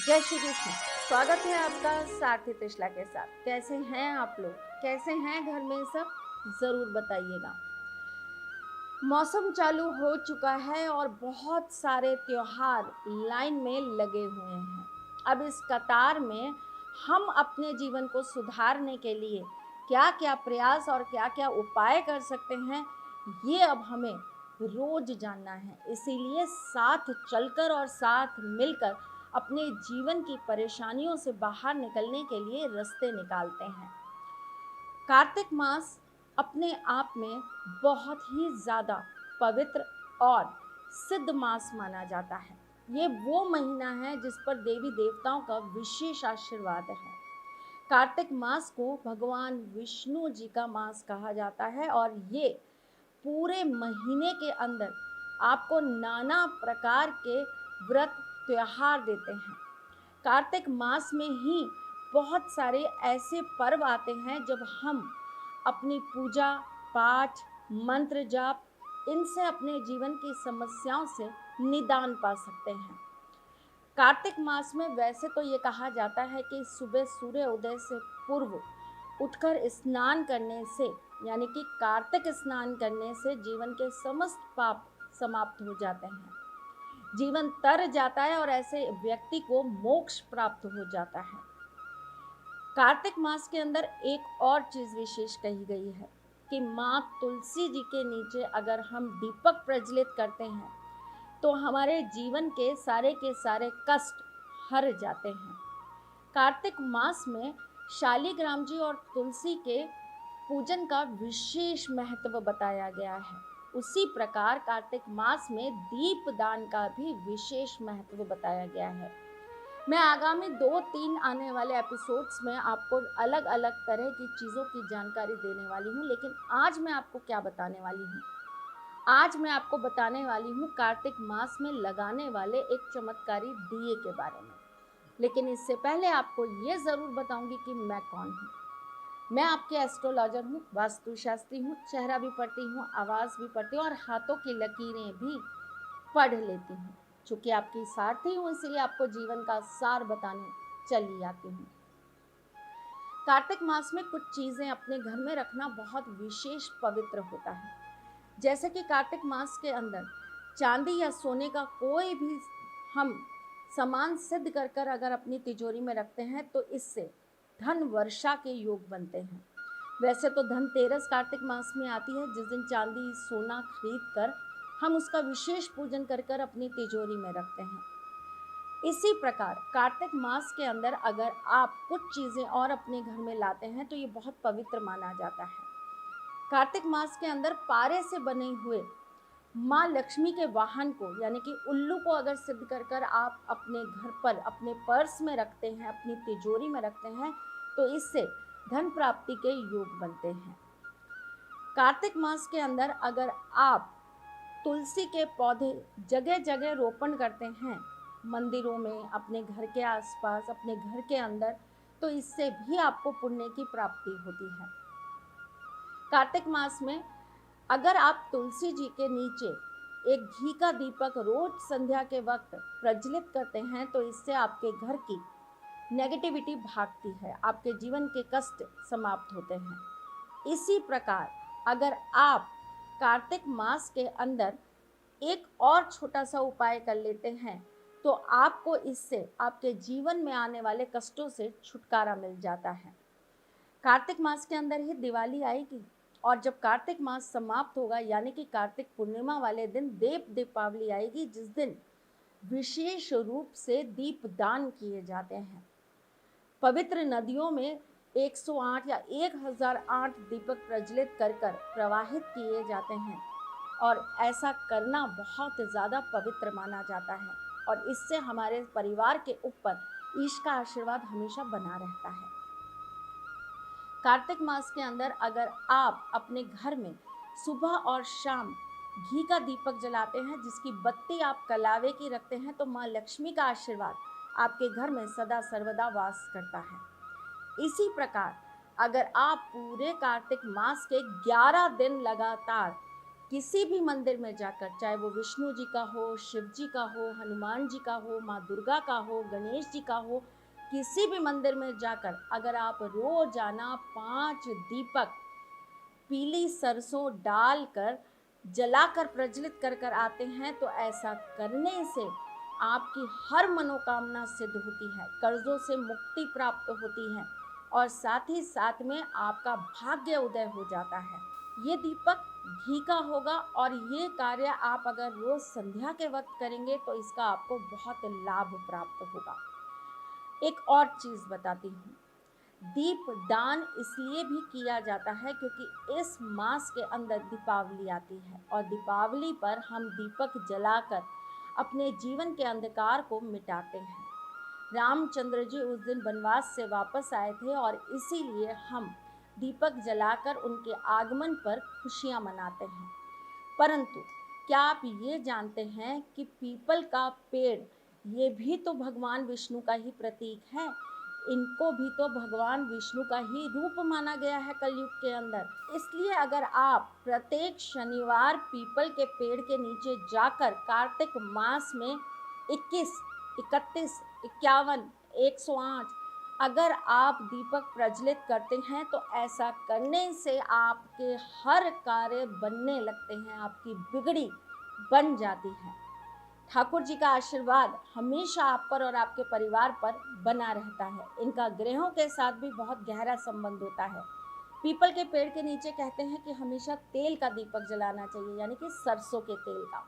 जय श्री कृष्ण। स्वागत है आपका सारथी त्रिशला के साथ। कैसे हैं आप लोग? कैसे हैं घर में सब? ज़रूर बताइएगा। मौसम चालू हो चुका है और बहुत सारे त्योहार लाइन में लगे हुए हैं। अब इस कतार में हम अपने जीवन को सुधारने के लिए क्या क्या प्रयास और क्या क्या उपाय कर सकते हैं, ये अब हमें रोज जानना है। इसीलिए साथ चलकर और साथ मिलकर अपने जीवन की परेशानियों से बाहर निकलने के लिए रास्ते निकालते हैं। कार्तिक मास अपने आप में बहुत ही ज़्यादा पवित्र और सिद्ध मास माना जाता है। ये वो महीना है जिस पर देवी देवताओं का विशेष आशीर्वाद है। कार्तिक मास को भगवान विष्णु जी का मास कहा जाता है और ये पूरे महीने के अंदर आपको नाना प्रकार के व्रत त्योहार देते हैं। कार्तिक मास में ही बहुत सारे ऐसे पर्व आते हैं जब हम अपनी पूजा पाठ मंत्र जाप इनसे अपने जीवन की समस्याओं से निदान पा सकते हैं। कार्तिक मास में वैसे तो ये कहा जाता है कि सुबह सूर्य उदय से पूर्व उठकर स्नान करने से, यानी कि कार्तिक स्नान करने से जीवन के समस्त पाप समाप्त हो जाते हैं, जीवन तर जाता है और ऐसे व्यक्ति को मोक्ष प्राप्त हो जाता है। कार्तिक मास के अंदर एक और चीज विशेष कही गई है कि माँ तुलसी जी के नीचे अगर हम दीपक प्रज्वलित करते हैं तो हमारे जीवन के सारे कष्ट हर जाते हैं। कार्तिक मास में शालिग्राम जी और तुलसी के पूजन का विशेष महत्व बताया गया है। उसी प्रकार कार्तिक मास में दीप दान का भी विशेष महत्व बताया गया है। मैं आगामी 2-3 आने वाले एपिसोड्स में आपको अलग अलग तरह की चीज़ों की जानकारी देने वाली हूँ, लेकिन आज मैं आपको क्या बताने वाली हूँ? आज मैं आपको बताने वाली हूँ कार्तिक मास में लगाने वाले एक चमत्कारी दिए के बारे में। लेकिन इससे पहले आपको ये ज़रूर बताऊंगी कि मैं कौन हूँ। मैं आपके एस्ट्रोलॉजर हूँ, वास्तुशास्त्री हूँ, चेहरा भी पढ़ती हूँ, आवाज़ भी पढ़ती हूँ और हाथों की लकीरें भी पढ़ लेती हूँ। चूँकि आपकी सारथी हूँ इसीलिए आपको जीवन का सार बताने चली आती हूँ। कार्तिक मास में कुछ चीज़ें अपने घर में रखना बहुत विशेष पवित्र होता है। जैसे कि कार्तिक मास के अंदर चांदी या सोने का कोई भी हम सामान सिद्ध कर कर अगर अपनी तिजोरी में रखते हैं तो इससे धन वर्षा के योग बनते हैं। वैसे तो धनतेरस कार्तिक मास में आती है, जिस दिन चांदी सोना खरीद कर हम उसका विशेष पूजन कर कर अपनी तिजोरी में रखते हैं। इसी प्रकार कार्तिक मास के अंदर अगर आप कुछ चीज़ें और अपने घर में लाते हैं तो ये बहुत पवित्र माना जाता है। कार्तिक मास के अंदर पारे से बने हुए माँ लक्ष्मी के वाहन को, यानी कि उल्लू को अगर सिद्ध कर कर आप अपने घर पर अपने पर्स में रखते हैं, अपनी तिजोरी में रखते हैं तो इससे धन प्राप्ति के योग बनते हैं। कार्तिक मास के अंदर अगर आप तुलसी के पौधे जगह जगह रोपण करते हैं, मंदिरों में, अपने घर के आसपास, अपने घर के अंदर, तो इससे भी आपको पुण्य की प्राप्ति होती है। कार्तिक मास में अगर आप तुलसी जी के नीचे एक घी का दीपक रोज संध्या के वक्त प्रज्वलित करते हैं तो इससे आपके घर की नेगेटिविटी भागती है, आपके जीवन के कष्ट समाप्त होते हैं। इसी प्रकार अगर आप कार्तिक मास के अंदर एक और छोटा सा उपाय कर लेते हैं तो आपको इससे आपके जीवन में आने वाले कष्टों से छुटकारा मिल जाता है। कार्तिक मास के अंदर ही दिवाली आएगी और जब कार्तिक मास समाप्त होगा, यानी कि कार्तिक पूर्णिमा वाले दिन देव दीपावली आएगी, जिस दिन विशेष रूप से दीप दान किए जाते हैं। पवित्र नदियों में 108 या 1008 दीपक प्रज्वलित कर कर प्रवाहित किए जाते हैं और ऐसा करना बहुत ज़्यादा पवित्र माना जाता है और इससे हमारे परिवार के ऊपर ईश का आशीर्वाद हमेशा बना रहता है। कार्तिक मास के अंदर अगर आप अपने घर में सुबह और शाम घी का दीपक जलाते हैं, जिसकी बत्ती आप कलावे की रखते हैं, तो माँ लक्ष्मी का आशीर्वाद आपके घर में सदा सर्वदा वास करता है। इसी प्रकार अगर आप पूरे कार्तिक मास के 11 दिन लगातार किसी भी मंदिर में जाकर, चाहे वो विष्णु जी का हो, शिव जी का हो, हनुमान जी का हो, माँ दुर्गा का हो, गणेश जी का हो, किसी भी मंदिर में जाकर अगर आप रोजाना 5 दीपक पीली सरसों डालकर जलाकर प्रज्वलित कर कर आते हैं तो ऐसा करने से आपकी हर मनोकामना सिद्ध होती है, कर्जों से मुक्ति प्राप्त होती है और साथ ही साथ में आपका भाग्य उदय हो जाता है। ये दीपक घी का होगा और ये कार्य आप अगर रोज संध्या के वक्त करेंगे तो इसका आपको बहुत लाभ प्राप्त होगा। एक और चीज बताती हूँ, दीप दान इसलिए भी किया जाता है क्योंकि इस मास के अंदर दीपावली आती है और दीपावली पर हम दीपक जलाकर अपने जीवन के अंधकार को मिटाते हैं। रामचंद्र जी उस दिन वनवास से वापस आए थे और इसीलिए हम दीपक जलाकर उनके आगमन पर खुशियां मनाते हैं। परंतु क्या आप ये जानते हैं कि पीपल का पेड़ ये भी तो भगवान विष्णु का ही प्रतीक है, इनको भी तो भगवान विष्णु का ही रूप माना गया है कलयुग के अंदर। इसलिए अगर आप प्रत्येक शनिवार पीपल के पेड़ के नीचे जाकर कार्तिक मास में 21, 31, 51, 108 अगर आप दीपक प्रज्वलित करते हैं तो ऐसा करने से आपके हर कार्य बनने लगते हैं, आपकी बिगड़ी बन जाती है। ठाकुर जी का आशीर्वाद हमेशा आप पर और आपके परिवार पर बना रहता है। इनका ग्रहों के साथ भी बहुत गहरा संबंध होता है। पीपल के पेड़ के नीचे कहते हैं कि हमेशा तेल का दीपक जलाना चाहिए, यानी कि सरसों के तेल का।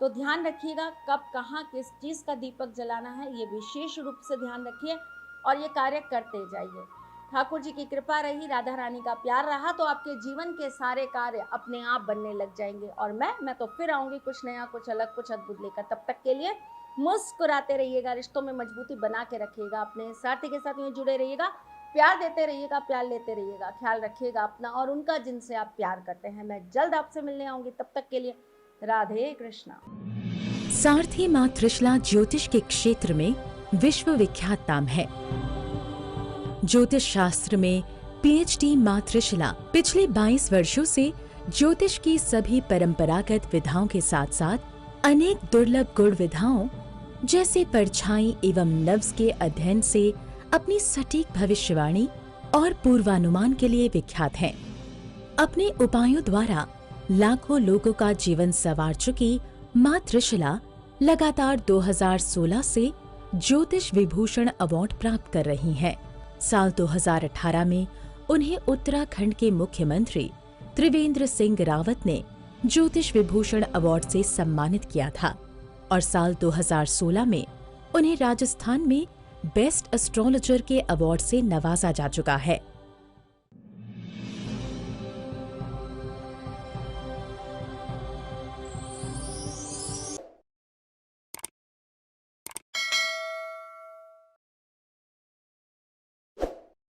तो ध्यान रखिएगा कब कहाँ किस चीज़ का दीपक जलाना है, ये विशेष रूप से ध्यान रखिए और ये कार्य करते जाइए। ठाकुर जी की कृपा रही, राधा रानी का प्यार रहा तो आपके जीवन के सारे कार्य अपने आप बनने लग जाएंगे। और मैं तो फिर आऊँगी कुछ नया, कुछ अलग, कुछ अद्भुत लेकर। तब तक के लिए मुस्कुराते रहिएगा, रिश्तों में मजबूती बना के रखिएगा, अपने साथी के साथ यूँ जुड़े रहिएगा, प्यार देते रहिएगा, प्यार लेते रहिएगा, ख्याल रखिएगा अपना और उनका जिनसे आप प्यार करते हैं। मैं जल्द आपसे मिलने आऊँगी, तब तक के लिए राधे कृष्णा। सारथी माँ त्रिशला ज्योतिष के क्षेत्र में विश्व विख्यात नाम है। ज्योतिष शास्त्र में पीएचडी माँ त्रिशला पिछले 22 वर्षों से ज्योतिष की सभी परंपरागत विधाओं के साथ साथ अनेक दुर्लभ गुण विधाओं जैसे परछाई एवं नव्स के अध्ययन से अपनी सटीक भविष्यवाणी और पूर्वानुमान के लिए विख्यात हैं। अपने उपायों द्वारा लाखों लोगों का जीवन संवार चुकी माँ त्रिशला लगातार 2016 से ज्योतिष विभूषण अवार्ड प्राप्त कर रही हैं। साल 2018 में उन्हें उत्तराखंड के मुख्यमंत्री त्रिवेंद्र सिंह रावत ने ज्योतिष विभूषण अवार्ड से सम्मानित किया था और साल 2016 में उन्हें राजस्थान में बेस्ट एस्ट्रोलॉजर के अवार्ड से नवाजा जा चुका है।